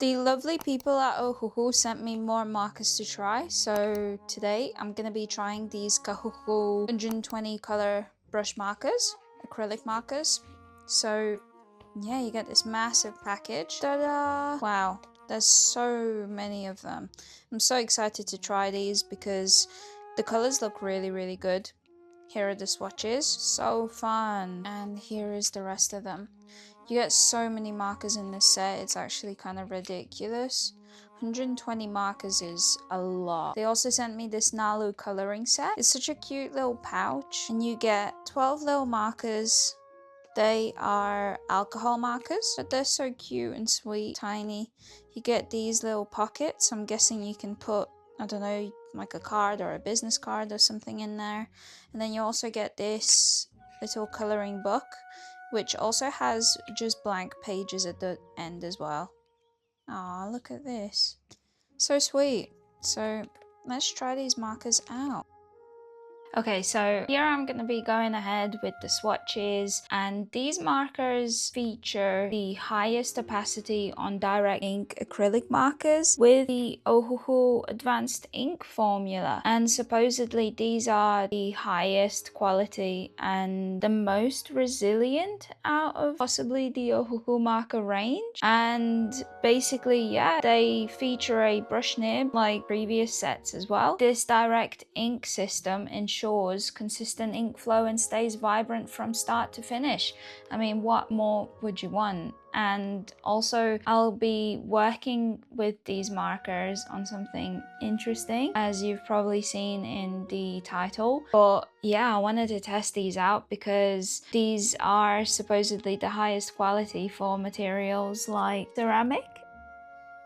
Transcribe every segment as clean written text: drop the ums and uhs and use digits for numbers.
The lovely people at Ohuhu sent me more markers to try, so today I'm going to be trying these Kahuku 120 color brush markers, acrylic markers. So yeah, you get this massive package. Ta-da! Wow, there's so many of them. I'm so excited to try these because the colors look really good. Here are the swatches, so fun. And here is the rest of them. You get so many markers in this set, it's actually kind of ridiculous. 120 markers is a lot. They also sent me this Nalu coloring set. It's such a cute little pouch, and you get 12 little markers. They are alcohol markers, but they're so cute and sweet, tiny. You get these little pockets. I'm guessing you can put, I don't know, like a card or a business card or something in there. And then you also get this little coloring book, which also has just blank pages at the end as well. Aw, look at this. So sweet. So let's try these markers out. Okay, so here I'm going to be going ahead with the swatches, and these markers feature the highest opacity on direct ink acrylic markers with the Ohuhu advanced ink formula, and supposedly these are the highest quality and the most resilient out of possibly the Ohuhu marker range. And basically, yeah, they feature a brush nib like previous sets as well. This direct ink system ensures consistent ink flow and stays vibrant from start to finish. I mean, what more would you want? And also, I'll be working with these markers on something interesting, as you've probably seen in the title. But yeah, I wanted to test these out because these are supposedly the highest quality for materials like ceramic.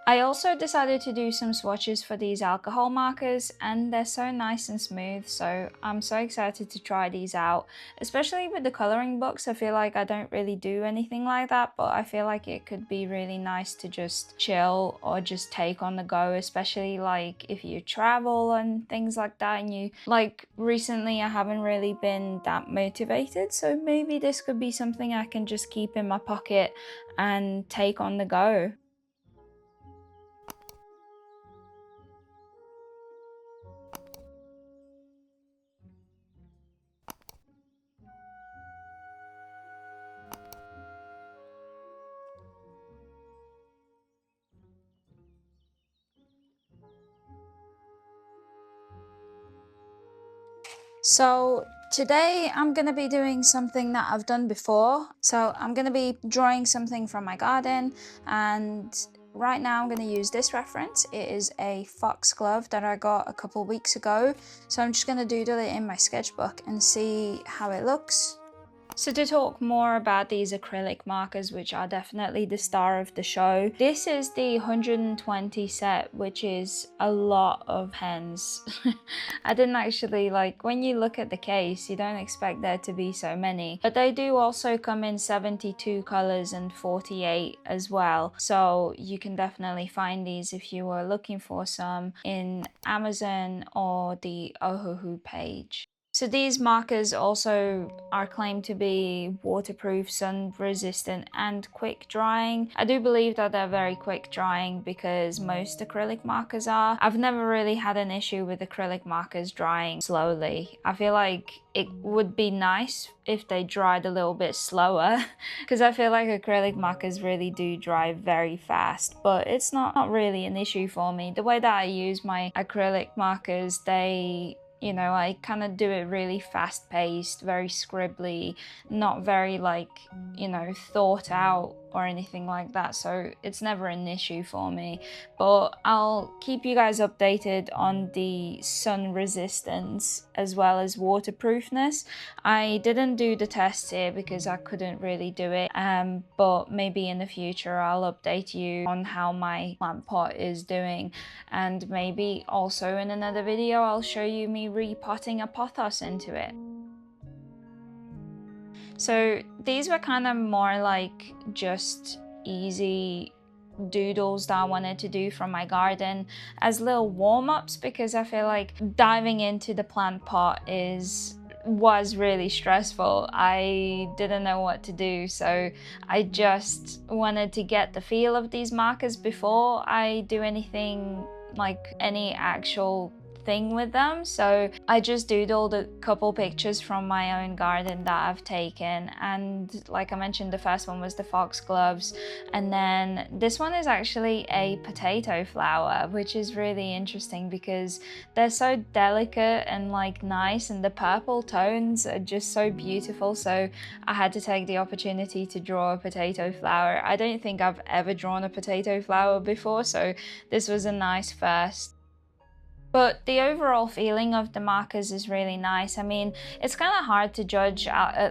I also decided to do some swatches for these alcohol markers, and they're so nice and smooth, so I'm so excited to try these out. Especially with the coloring books, I feel like I don't really do anything like that, but I feel like it could be really nice to just chill or just take on the go, especially like if you travel and things like that. And you, like recently I haven't really been that motivated, so maybe this could be something I can just keep in my pocket and take on the go. So today I'm going to be doing something that I've done before. So I'm going to be drawing something from my garden, and right now I'm going to use this reference. It is a foxglove that I got a couple weeks ago. So I'm just going to doodle it in my sketchbook and see how it looks. So to talk more about these acrylic markers, which are definitely the star of the show, this is the 120 set, which is a lot of pens. I didn't actually, like, when you look at the case, you don't expect there to be so many, but they do also come in 72 colors and 48 as well. So you can definitely find these if you were looking for some in Amazon or the Ohuhu page. So these markers also are claimed to be waterproof, sun resistant and quick drying. I do believe that they're very quick drying because most acrylic markers are. I've never really had an issue with acrylic markers drying slowly. I feel like it would be nice if they dried a little bit slower because I feel like acrylic markers really do dry very fast, but it's not really an issue for me. The way that I use my acrylic markers, you know, I kind of do it really fast paced, very scribbly, not very like, you know, thought out or anything like that. So it's never an issue for me, but I'll keep you guys updated on the sun resistance as well as waterproofness. I didn't do the tests here because I couldn't really do it, but maybe in the future I'll update you on how my plant pot is doing, and maybe also in another video I'll show you me repotting a pothos into it. So these were kind of more like just easy doodles that I wanted to do from my garden as little warm-ups, because I feel like diving into the plant pot is was really stressful. I didn't know what to do, so I just wanted to get the feel of these markers before I do anything, like any actual thing with them. So I just doodled a couple pictures from my own garden that I've taken, and like I mentioned, the first one was the foxgloves, and then this one is actually a potato flower, which is really interesting because they're so delicate and like nice, and the purple tones are just so beautiful. So I had to take the opportunity to draw a potato flower. I don't think I've ever drawn a potato flower before, so this was a nice first. But the overall feeling of the markers is really nice. I mean, it's kind of hard to judge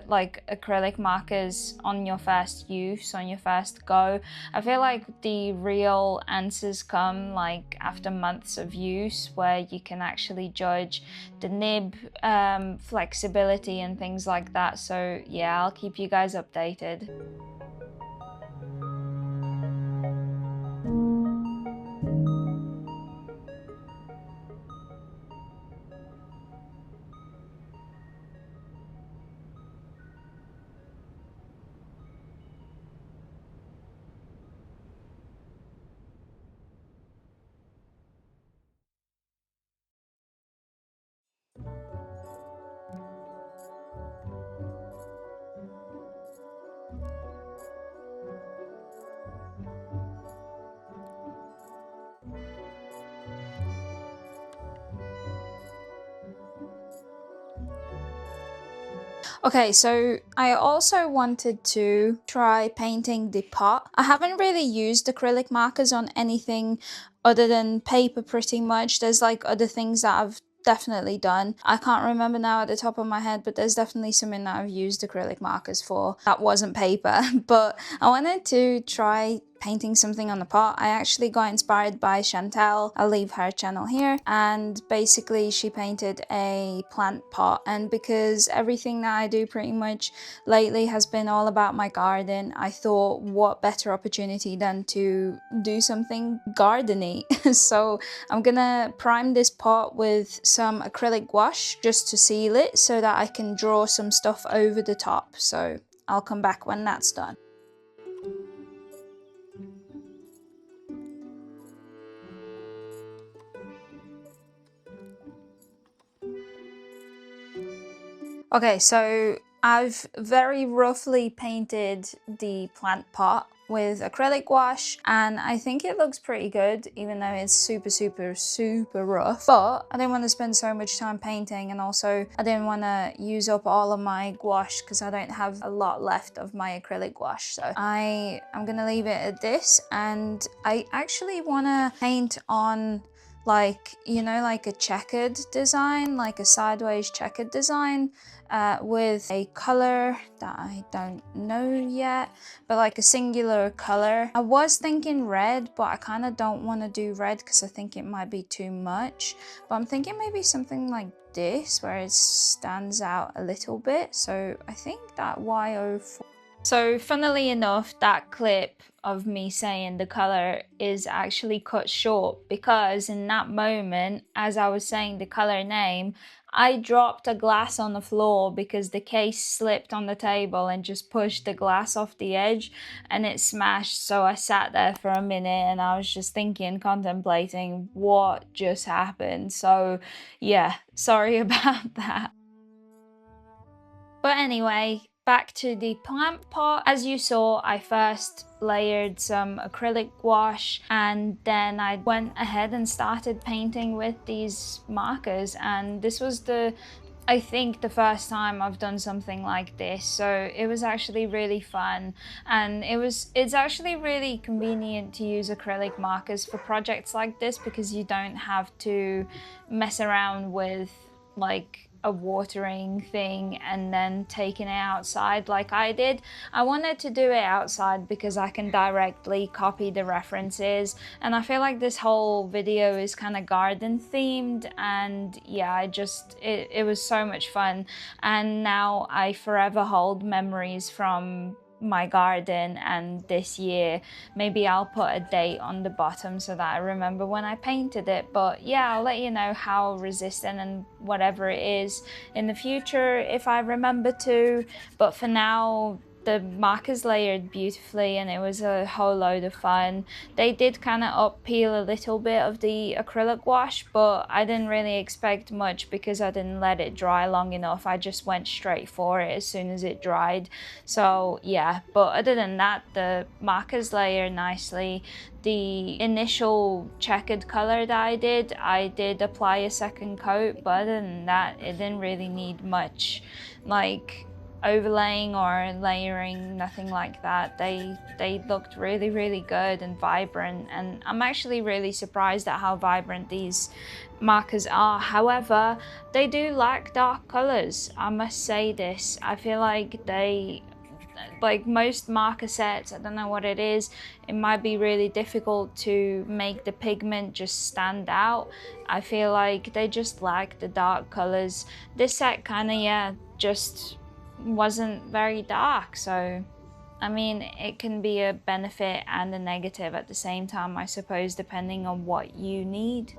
like acrylic markers on your first use, on your first go. I feel like the real answers come like after months of use, where you can actually judge the nib flexibility and things like that. So yeah, I'll keep you guys updated. Okay, so I also wanted to try painting the pot. I haven't really used acrylic markers on anything other than paper pretty much. There's like other things that I've definitely done. I can't remember now at the top of my head, but there's definitely something that I've used acrylic markers for that wasn't paper. But I wanted to try painting something on the pot. I actually got inspired by Chantel. I'll leave her channel here, and basically she painted a plant pot, and because everything that I do pretty much lately has been all about my garden, I thought what better opportunity than to do something gardeny. So I'm gonna prime this pot with some acrylic gouache just to seal it so that I can draw some stuff over the top. So I'll come back when that's done. Okay, so I've very roughly painted the plant pot with acrylic gouache, and I think it looks pretty good, even though it's super rough. But I didn't want to spend so much time painting, and also I didn't want to use up all of my gouache because I don't have a lot left of my acrylic gouache. So I'm gonna leave it at this, and I actually want to paint on, like, you know, like a checkered design, like a sideways checkered design, with a color that I don't know yet, but like a singular color. I was thinking red, but I kind of don't want to do red because I think it might be too much. But I'm thinking maybe something like this, where it stands out a little bit. So I think that Y04. So funnily enough, that clip of me saying the color is actually cut short, because in that moment, as I was saying the color name, I dropped a glass on the floor because the case slipped on the table and just pushed the glass off the edge, and it smashed. So I sat there for a minute and I was just thinking, contemplating what just happened. So yeah, sorry about that. But anyway, back to the plant pot. As you saw, I first layered some acrylic gouache, and then I went ahead and started painting with these markers, and this was I think the first time I've done something like this, so it was actually really fun. And it's actually really convenient to use acrylic markers for projects like this, because you don't have to mess around with like a watering thing and then taking it outside like I did. I wanted to do it outside because I can directly copy the references, and I feel like this whole video is kind of garden themed, and yeah, it was so much fun, and now I forever hold memories from my garden, and this year maybe I'll put a date on the bottom so that I remember when I painted it. But yeah, I'll let you know how resistant and whatever it is in the future if I remember to. But for now, the markers layered beautifully and it was a whole load of fun. They did kind of up peel a little bit of the acrylic wash, but I didn't really expect much because I didn't let it dry long enough. I just went straight for it as soon as it dried. So yeah, but other than that, the markers layer nicely. The initial checkered color that I did apply a second coat, but other than that, it didn't really need much like overlaying or layering, nothing like that. They looked really good and vibrant, and I'm actually really surprised at how vibrant these markers are. However, they do lack dark colors. I must say this. I feel like they, like most marker sets, I don't know what it is, it might be really difficult to make the pigment just stand out. I feel like they just lack the dark colors. This set kind of, yeah, just wasn't very dark, so I mean, it can be a benefit and a negative at the same time, I suppose, depending on what you need.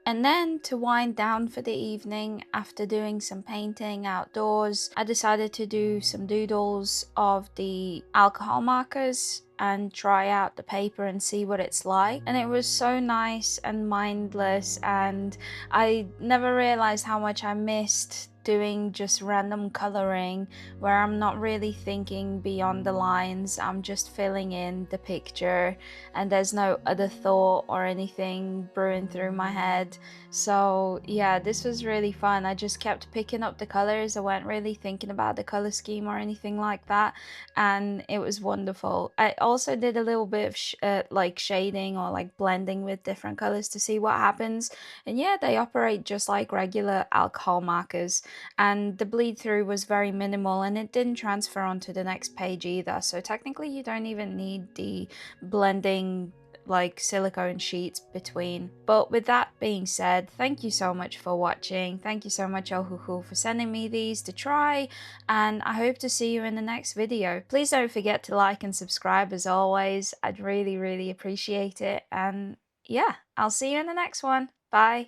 And then to wind down for the evening, after doing some painting outdoors, I decided to do some doodles of the alcohol markers and try out the paper and see what it's like. And it was so nice and mindless, and I never realized how much I missed doing just random coloring where I'm not really thinking beyond the lines. I'm just filling in the picture and there's no other thought or anything brewing through my head. So yeah, this was really fun. I just kept picking up the colors. I weren't really thinking about the color scheme or anything like that, and it was wonderful. I also did a little bit of like shading or like blending with different colors to see what happens. And yeah, they operate just like regular alcohol markers, and the bleed through was very minimal and it didn't transfer onto the next page either. So technically you don't even need the blending like silicone sheets between. But with that being said, thank you so much for watching. Thank you so much Ohuhu for sending me these to try, and I hope to see you in the next video. Please don't forget to like and subscribe as always. I'd really appreciate it, and yeah, I'll see you in the next one. Bye.